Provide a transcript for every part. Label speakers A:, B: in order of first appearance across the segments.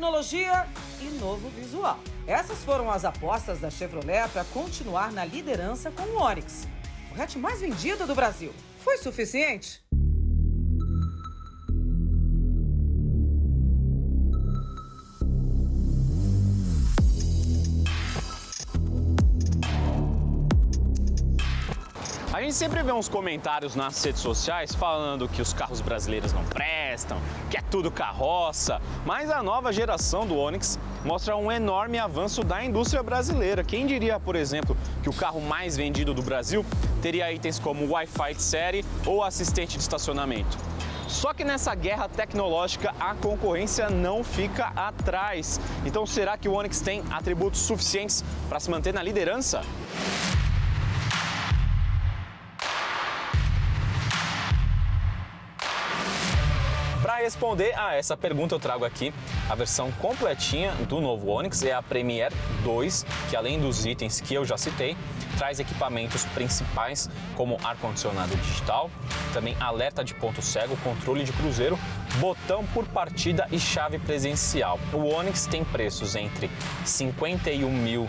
A: tecnologia e novo visual. Essas foram as apostas da Chevrolet para continuar na liderança com o Onix, o hatch mais vendido do Brasil. Foi suficiente?
B: A gente sempre vê uns comentários nas redes sociais falando que os carros brasileiros não prestam, que é tudo carroça, mas a nova geração do Onix mostra um enorme avanço da indústria brasileira. Quem diria, por exemplo, que o carro mais vendido do Brasil teria itens como Wi-Fi de série ou assistente de estacionamento? Só que nessa guerra tecnológica a concorrência não fica atrás. Então será que o Onix tem atributos suficientes para se manter na liderança? Para responder a essa pergunta, eu trago aqui a versão completinha do novo Onix, é a Premier 2, que além dos itens que eu já citei, traz equipamentos principais como ar-condicionado digital, também alerta de ponto cego, controle de cruzeiro, botão por partida e chave presencial. O Onix tem preços entre 51,5 mil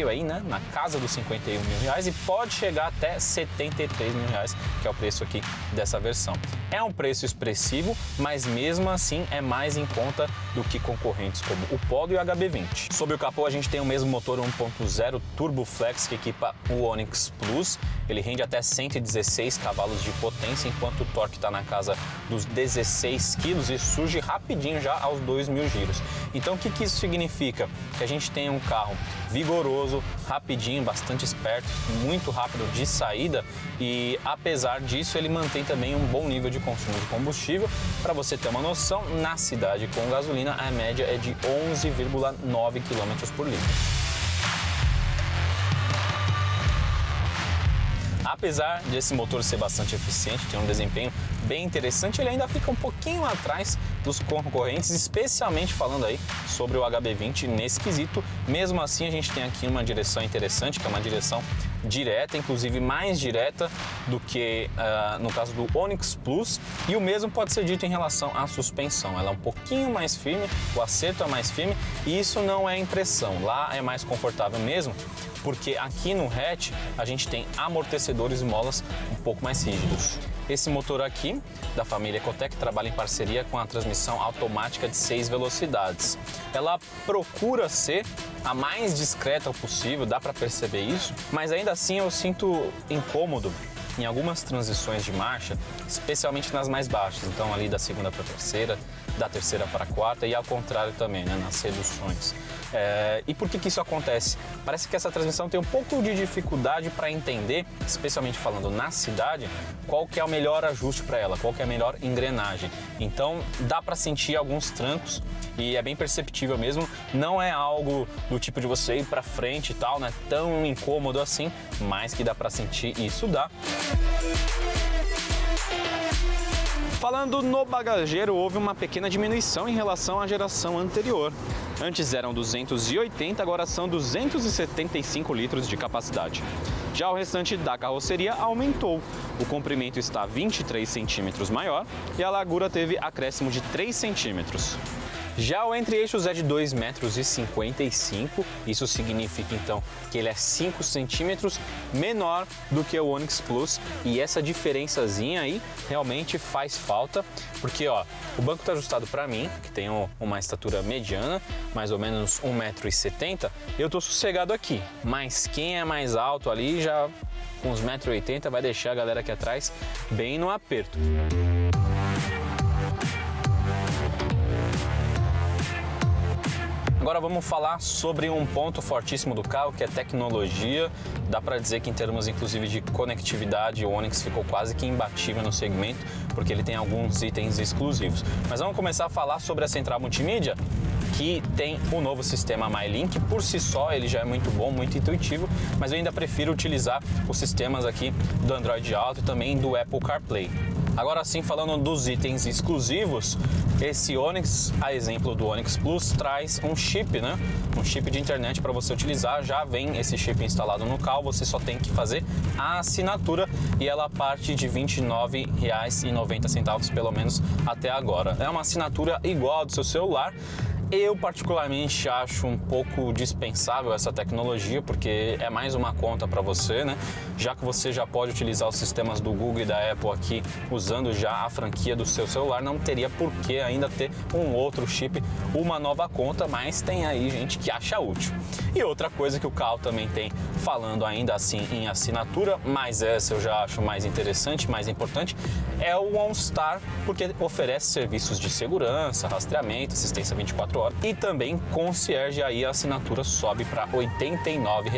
B: aí, né, na casa dos 51 mil reais, e pode chegar até 73 mil reais, que é o preço aqui dessa versão. É um preço expressivo, mas mesmo assim é mais em conta do que concorrentes como o Polo e o HB20. Sob o capô a gente tem o mesmo motor 1.0 Turbo Flex que equipa o Onix Plus. Ele rende até 116 cavalos de potência, enquanto o torque está na casa dos 16 kg e surge rapidinho já aos 2.000 giros. Então o que isso significa? Que a gente tem um carro vigoroso, rapidinho, bastante esperto, muito rápido de saída, e apesar disso ele mantém também um bom nível de consumo de combustível. Para você ter uma noção, na cidade com gasolina a média é de 11,9 km por litro. Apesar desse motor ser bastante eficiente, ter um desempenho bem interessante, ele ainda fica um pouquinho atrás dos concorrentes, especialmente falando aí sobre o HB20 nesse quesito. Mesmo assim, a gente tem aqui uma direção interessante, que é uma direção direta, inclusive mais direta do que no caso do Onix Plus, e o mesmo pode ser dito em relação à suspensão. Ela é um pouquinho mais firme, o acerto é mais firme, e isso não é impressão, lá é mais confortável mesmo, porque aqui no hatch a gente tem amortecedores e molas um pouco mais rígidos. Esse motor aqui, da família Ecotec, trabalha em parceria com a transmissão automática de 6 velocidades. Ela procura ser a mais discreta possível, dá para perceber isso, mas ainda assim eu sinto incômodo em algumas transições de marcha, especialmente nas mais baixas, então ali da segunda para a terceira, da terceira para a quarta, e ao contrário também, né, nas reduções. E por que isso acontece? Parece que essa transmissão tem um pouco de dificuldade para entender, especialmente falando na cidade, qual que é o melhor ajuste para ela, qual que é a melhor engrenagem. Então dá para sentir alguns trancos e é bem perceptível mesmo, não é algo do tipo de você ir para frente e tal, não é tão incômodo assim, mas que dá para sentir, e isso dá. Falando no bagageiro, houve uma pequena diminuição em relação à geração anterior. Antes eram 280, agora são 275 litros de capacidade. Já o restante da carroceria aumentou. O comprimento está 23 centímetros maior e a largura teve acréscimo de 3 centímetros. Já o entre-eixos é de 2,55 m, isso significa então que ele é 5 centímetros menor do que o Onix Plus, e essa diferençazinha aí realmente faz falta, porque ó, o banco está ajustado para mim, que tenho uma estatura mediana, mais ou menos 1,70 m, eu tô sossegado aqui, mas quem é mais alto ali já com uns 1,80 m vai deixar a galera aqui atrás bem no aperto. Agora vamos falar sobre um ponto fortíssimo do carro, que é tecnologia. Dá para dizer que em termos inclusive de conectividade, o Onix ficou quase que imbatível no segmento, porque ele tem alguns itens exclusivos. Mas vamos começar a falar sobre a central multimídia, que tem o novo sistema MyLink. Por si só ele já é muito bom, muito intuitivo, mas eu ainda prefiro utilizar os sistemas aqui do Android Auto e também do Apple CarPlay. Agora sim, falando dos itens exclusivos, esse Onix, a exemplo do Onix Plus, traz um chip, né? Um chip de internet para você utilizar. Já vem esse chip instalado no carro, você só tem que fazer a assinatura, e ela parte de R$ 29,90 pelo menos até agora. É uma assinatura igual ao do seu celular. Eu particularmente acho um pouco dispensável essa tecnologia, porque é mais uma conta para você, né? Já que você já pode utilizar os sistemas do Google e da Apple aqui usando já a franquia do seu celular, não teria por que ainda ter um outro chip, uma nova conta, mas tem aí gente que acha útil. E outra coisa que o carro também tem, falando ainda assim em assinatura, mas essa eu já acho mais interessante, mais importante, é o OnStar, porque oferece serviços de segurança, rastreamento, assistência 24 horas e também concierge, aí a assinatura sobe para R$ 89.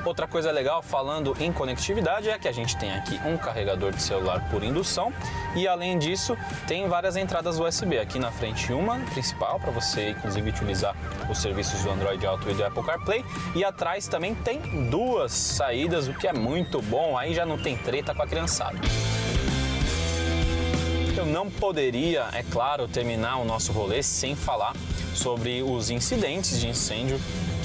B: Outra coisa legal, falando em conectividade, é que a gente tem aqui um carregador de celular por indução e, além disso, tem várias entradas USB. Aqui na frente uma principal para você, inclusive, utilizar os serviços do Android Auto e do Apple CarPlay, e atrás também tem duas saídas, o que é muito bom, aí já não tem treta com a criançada. Eu não poderia, é claro, terminar o nosso rolê sem falar sobre os incidentes de incêndio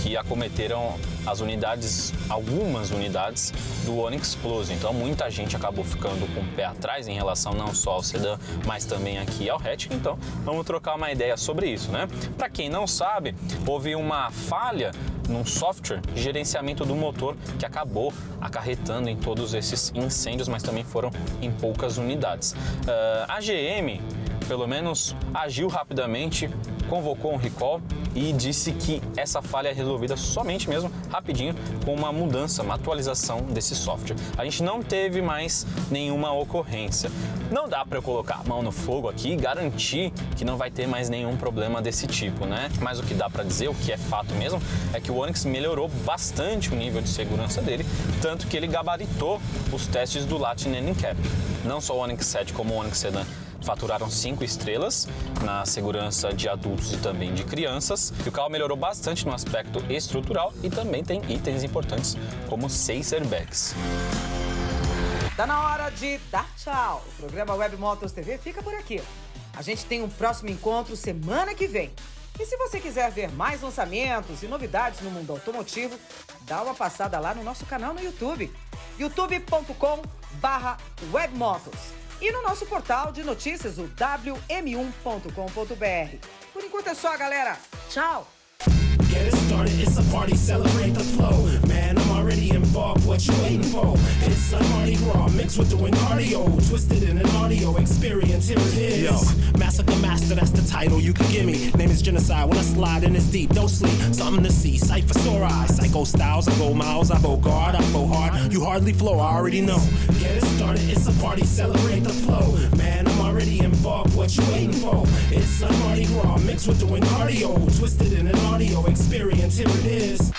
B: que acometeram as unidades, algumas unidades do Onix Plus. Então muita gente acabou ficando com o pé atrás em relação não só ao sedã, mas também aqui ao hatch. Então vamos trocar uma ideia sobre isso, né? Para quem não sabe, houve uma falha num software de gerenciamento do motor que acabou acarretando em todos esses incêndios, mas também foram em poucas unidades. A GM, pelo menos, agiu rapidamente, convocou um recall e disse que essa falha é resolvida somente mesmo rapidinho com uma mudança, uma atualização desse software. A gente não teve mais nenhuma ocorrência. Não dá para eu colocar a mão no fogo aqui e garantir que não vai ter mais nenhum problema desse tipo, né? Mas o que dá para dizer, o que é fato mesmo, é que o Onix melhorou bastante o nível de segurança dele, tanto que ele gabaritou os testes do Latin NCAP. Não só o Onix 7 como o Onix Sedan faturaram 5 estrelas na segurança de adultos e também de crianças. E o carro melhorou bastante no aspecto estrutural e também tem itens importantes como 6 airbags.
A: Tá na hora de dar tchau. O programa Web Motors TV fica por aqui. A gente tem um próximo encontro semana que vem. E se você quiser ver mais lançamentos e novidades no mundo automotivo, dá uma passada lá no nosso canal no YouTube, youtube.com/webmotors. E no nosso portal de notícias, o wm1.com.br. Por enquanto é só, galera. Tchau!
C: Get it started, it's a party, celebrate the flow. Man, I'm already involved, what you waiting for? It's a Mardi Gras mixed with doing cardio, twisted in an audio experience, here it is. Yo, Massacre Master, that's the title you can give me. Name is Genocide, when I slide in it's deep, don't sleep. Something to see, sight for sore eyes. Psycho styles, I go miles, I go guard, I go hard. You hardly flow, I already know. Get it started, it's a party, celebrate the flow. Man, I'm already involved, what you waiting for? It's a Mardi Gras mixed with doing cardio, twisted in an audio experience, here it is.